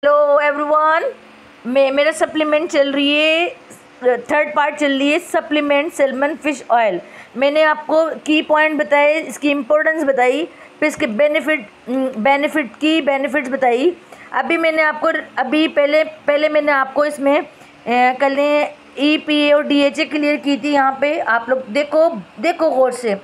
Hello everyone. मेरा supplement चल रही है, थर्ड पार्ट चल रही है सप्लीमेंट सैल्मन फिश ऑयल। मैंने आपको की पॉइंट बताए, इसकी इम्पोर्टेंस बताई, फिर इसके बेनिफिट्स बताई। अभी पहले मैंने आपको इसमें कल EPA और DHA क्लियर की थी। यहाँ पे आप लोग देखो गौर से,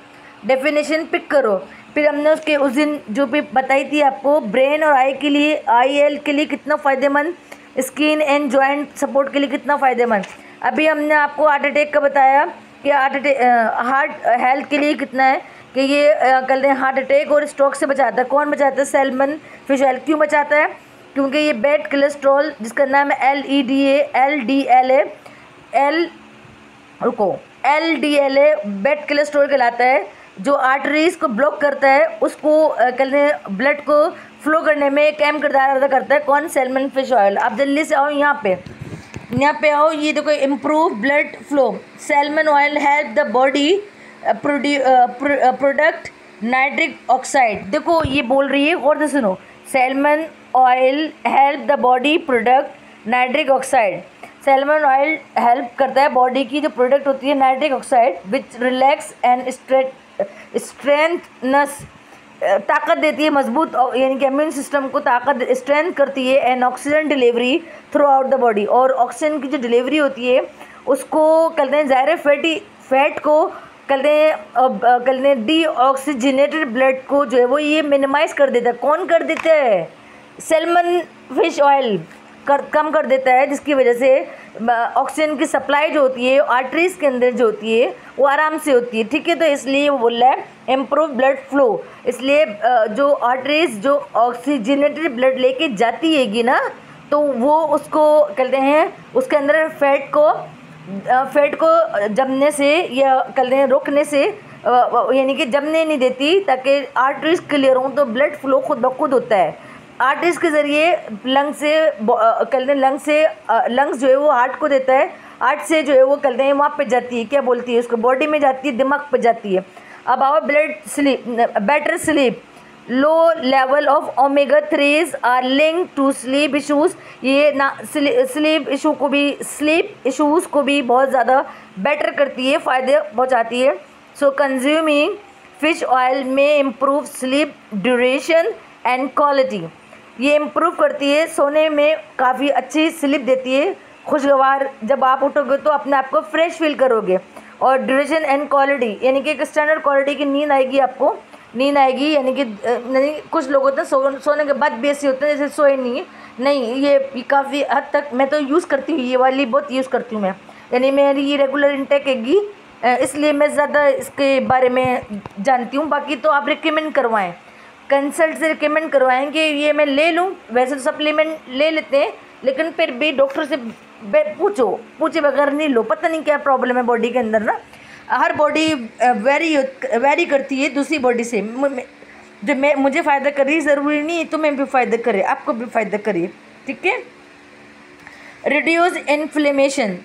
डेफिनेशन पिक करो। फिर हमने उस दिन जो भी बताई थी आपको, ब्रेन और आई के लिए, IL के लिए कितना फ़ायदेमंद, स्किन एंड जॉइंट सपोर्ट के लिए कितना फ़ायदेमंद। अभी हमने आपको हार्ट अटैक का बताया कि हार्ट हेल्थ के लिए कितना है, कि ये कल हार्ट अटैक और स्ट्रोक से बचाता है। कौन बचाता है? Salmon fish oil. क्यों बचाता है? क्योंकि ये बैड कोलेस्ट्रॉल, जिसका नाम है LDLA बैड कोलेस्ट्रॉल कहलाता है, जो आर्टरीज को ब्लॉक करता है, उसको ब्लड को फ्लो करने में एक अहम किरदार अदा करता है। कौन? Salmon fish oil. आप जल्दी से आओ यहाँ पे आओ। ये देखो, improve blood flow. Salmon oil help the body product nitric oxide. देखो ये बोल रही है, और तो सुनो, salmon oil help the body product nitric oxide. Salmon oil help करता है बॉडी की जो प्रोडक्ट होती है nitric oxide, which relax and strengthens, ताकत देती है, मजबूत, यानी कि इम्यून सिस्टम को ताकत स्ट्रेंथ करती है, and oxygen delivery through out the body. और ऑक्सीजन की जो डिलीवरी होती है उसको कहते हैं ज़ाहिर फैट को कहते हैं डीऑक्सीजनेटेड ब्लड को जो है वो ये मिनिमाइज कर देता है। कौन कर देता है? सैल्मन फिश ऑयल कम कर देता है, जिसकी वजह से ऑक्सीजन की सप्लाई जो होती है आर्टरीज के अंदर जो होती है वो आराम से होती है। ठीक है, तो इसलिए वो बोल रहा है इम्प्रूव ब्लड फ्लो। इसलिए जो आर्टरीज जो ऑक्सीजनेटेड ब्लड लेके जाती हैगी ना, तो वो उसको कहते हैं उसके अंदर फैट को जमने से या कहते हैं रोकने से, यानी कि जमने नहीं देती, ताकि आर्टरीज क्लियर हों। तो ब्लड फ्लो खुद ब खुद होता है आर्टरीज के ज़रिए। लंग्स जो है वो हार्ट को देता है, हार्ट से जो है वो कहते हैं वहाँ पे जाती है, क्या बोलती है उसको, बॉडी में जाती है, दिमाग पे जाती है। अब आओ better sleep. Low level of omega 3s are link to sleep issues. ये ना स्लीप इशूज़ को भी बहुत ज़्यादा बेटर करती है, फ़ायदे पहुँचाती है। सो कंज्यूमिंग फिश ऑयल में improve sleep duration and quality. ये इम्प्रूव करती है, सोने में काफ़ी अच्छी स्लीप देती है, खुशगवार। जब आप उठोगे तो अपने आप को फ्रेश फील करोगे। और ड्यूरेशन एंड क्वालिटी, यानी कि एक स्टैंडर्ड क्वालिटी की नींद आएगी आपको, यानी कि कुछ लोग होते हैं सोने के बाद भी ऐसे होते हैं जैसे सोए नहीं। ये काफ़ी हद तक मैं तो यूज़ करती हूँ, ये वाली बहुत यूज़ करती हूँ मैं, यानी मेरी ये रेगुलर इंटेक हैगी, इसलिए मैं ज़्यादा इसके बारे में जानती हूँ। बाकी तो आप रिकमेंड करवाएँ, कंसल्ट से रिकमेंड करवाएं कि ये मैं ले लूँ। वैसे तो सप्लीमेंट ले लेते हैं, लेकिन फिर भी डॉक्टर से पूछे बगैर नहीं लो। पता नहीं क्या प्रॉब्लम है बॉडी के अंदर ना, हर बॉडी वेरी करती है दूसरी बॉडी से। जो मुझे फ़ायदा कर रही है, ज़रूरी नहीं तुम्हें भी फ़ायदा करे, आपको भी फ़ायदा करे। ठीक है। Reduce inflammation.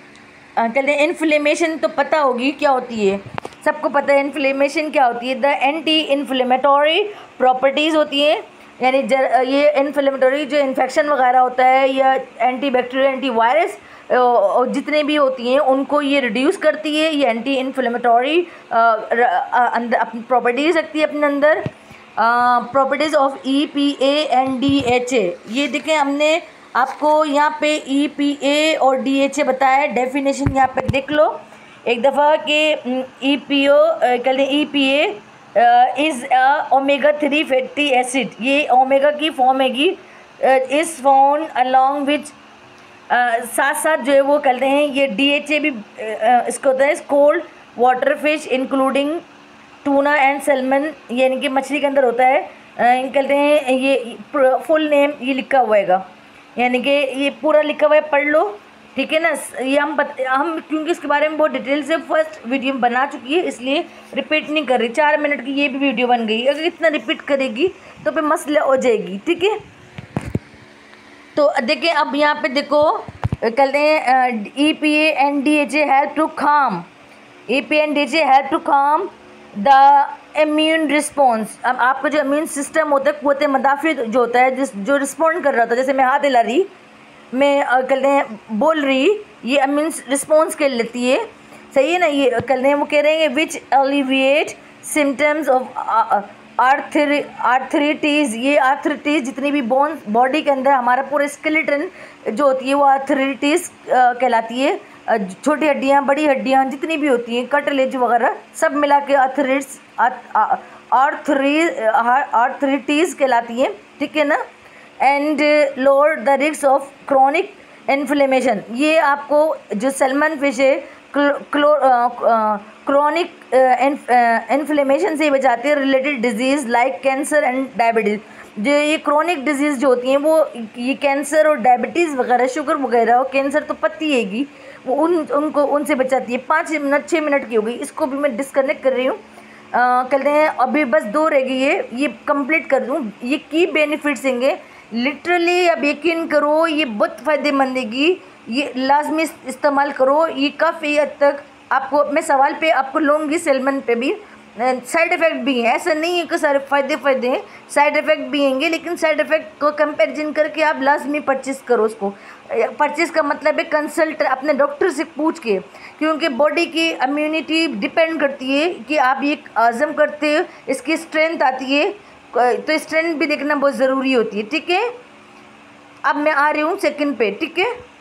कहते हैं इन्फ्लेमेशन तो पता होगी क्या होती है, सबको पता है इन्फ्लेमेशन क्या होती है। द एंटी इन्फ्लेमेटरी प्रॉपर्टीज़ होती है, यानी ये इन्फ्लेमेटरी जो इन्फेक्शन वगैरह होता है, या एंटी बैक्टीरियल, एंटी वायरस जितने भी होती हैं उनको ये रिड्यूस करती है। ये एंटी इन्फ्लेमेटरी अंदर अपनी प्रॉपर्टीज़ रखती है अपने अंदर। Properties of EPA and DHA। ये देखें, हमने आपको यहाँ पे EPA और DHA बताया, डेफिनेशन यहाँ पे देख लो एक दफ़ा कि EPA is omega 3 fatty acid. ये ओमेगा की फॉर्म हैगी, इज़ फाउंड अलॉन्ग विच, साथ साथ जो है वो कहते हैं ये DHA भी इसको होता है cold water fish including tuna and salmon, यानी कि मछली के अंदर होता है। कहते हैं ये फुल नेम ये लिखा हुआ है, यानी कि ये पूरा लिखा हुआ है, पढ़ लो। ठीक है ना। ये हम क्योंकि इसके बारे में बहुत डिटेल से फर्स्ट वीडियो बना चुकी है, इसलिए रिपीट नहीं कर रही। 4 मिनट की ये भी वीडियो बन गई, अगर इतना रिपीट करेगी तो फिर मसला हो जाएगी। ठीक है, तो देखिए अब यहाँ पे देखो, कहते हैं EPA and DHA help to calm the immune response, अब आपका जो इम्यून सिस्टम होता है, क़ुव्वत मदाफ़ी जो होता है, जो रिस्पॉन्ड कर रहा था, जैसे मैं हाथ हिला रही, मैं कहते हैं बोल रही, ये इम्यून रिस्पॉन्स कर लेती है, सही है ना। ये कहते हैं, वो कह रहे हैं विच एलिविएट सिम्टम्स ऑफ आर्थराइटिस। ये आर्थराइटिस जितनी भी बोन बॉडी के अंदर हमारा पूरा स्केलेटन जो होती है वो आर्थराइटिस कहलाती है। छोटी हड्डियाँ, बड़ी हड्डियाँ जितनी भी होती हैं, कटलेज वगैरह सब मिला के आर्थराइटिस कहलाती है, ठीक है ना। And lower the risk of chronic inflammation, ये आपको जो सैल्मन फिश है क्रोनिक इन्फ्लेमेशन से बचाती है, related disease like cancer and diabetes. जो ये क्रोनिक डिजीज़ जो होती हैं वो ये कैंसर और डायबिटीज़ वगैरह, शुगर वगैरह, और कैंसर तो पता ही हैगी, वो उनको उनसे बचाती है। 5 मिनट 6 मिनट की हो गई, इसको भी मैं डिस्कनेक्ट कर रही हूँ। कहते हैं अभी बस 2 रह गई है, ये कंप्लीट कर दूँ। ये की बेनिफिट्स होंगे, लिटरली अब यकीन करो ये बहुत फ़ायदेमंद है, ये लाजमी इस्तेमाल करो। ये काफ़ी हद तक आपको, मैं सवाल पे आपको लूँगी सैल्मन पे भी साइड इफ़ेक्ट भी हैं, ऐसा नहीं है कि सारे फ़ायदे हैं, साइड इफ़ेक्ट भी होंगे, लेकिन साइड इफ़ेक्ट को कंपैरिजन करके आप लाजमी परचेज़ करो उसको। परचेज़ का मतलब है कंसल्ट अपने डॉक्टर से पूछ के, क्योंकि बॉडी की इम्यूनिटी डिपेंड करती है कि आप ये हज़म करते हो, इसकी स्ट्रेंथ आती है, तो स्ट्रेंथ भी देखना बहुत ज़रूरी होती है, ठीक है। अब मैं आ रही हूँ सेकंड पे, ठीक है।